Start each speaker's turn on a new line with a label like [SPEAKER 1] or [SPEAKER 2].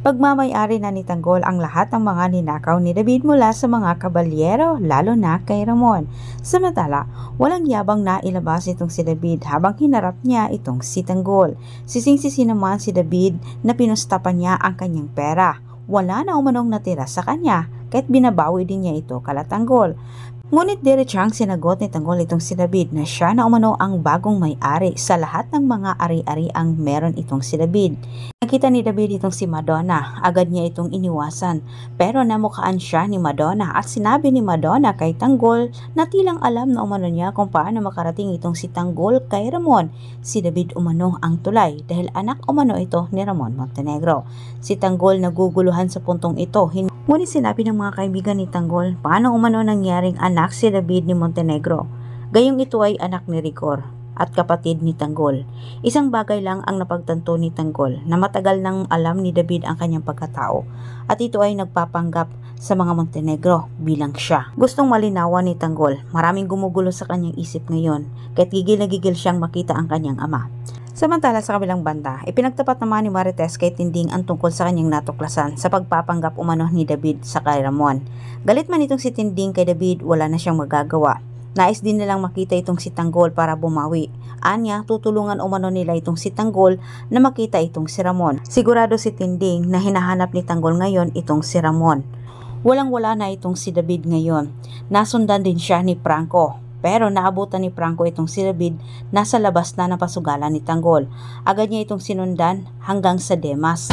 [SPEAKER 1] Pagmamay-ari na ni Tanggol ang lahat ng mga ninakaw ni David mula sa mga kabalyero, lalo na kay Ramon. Samantala, walang yabang na ilabas itong si David habang hinarap niya itong si Tanggol. Sising-sisi naman si David na pinustapan niya ang kanyang pera. Wala na umanong natira sa kanya kahit binabawi din niya ito kala Tanggol. Ngunit diretsang sinagot ni Tanggol itong si David na siya na umano ang bagong may-ari sa lahat ng mga ari-ari ang meron itong si David. Nakita ni David itong si Madonna, agad niya itong iniwasan, pero namukhaan siya ni Madonna at sinabi ni Madonna kay Tanggol na tilang alam na umano niya kung paano makarating itong si Tanggol kay Ramon. Si David umano ang tulay dahil anak umano ito ni Ramon Montenegro. Si Tanggol naguguluhan sa puntong ito. Ngunit sinabi ng mga kaibigan ni Tanggol paano umano nangyaring anak si David ni Montenegro. Gayong ito ay anak ni Rigor at kapatid ni Tanggol. Isang bagay lang ang napagtanto ni Tanggol na matagal nang alam ni David ang kanyang pagkatao at ito ay nagpapanggap sa mga Montenegro bilang siya. Gustong malinawan ni Tanggol, maraming gumugulo sa kanyang isip ngayon kahit gigil na gigil siyang makita ang kanyang ama. Samantala sa kabilang banda, ipinagtapat naman ni Marites kay Tinding ang tungkol sa kanyang natuklasan sa pagpapanggap umano ni David sa kay Ramon. Galit man itong si Tinding kay David, wala na siyang magagawa. Nais din nilang makita itong si Tanggol para bumawi. Anya, tutulungan umano nila itong si Tanggol na makita itong si Ramon. Sigurado si Tinding na hinahanap ni Tanggol ngayon itong si Ramon. Walang-wala na itong si David ngayon. Nasundan din siya ni Franco. Pero naabutan ni Franco itong si David nasa labas na ng pasugalan ni Tanggol. Agad niya itong sinundan hanggang sa Demas.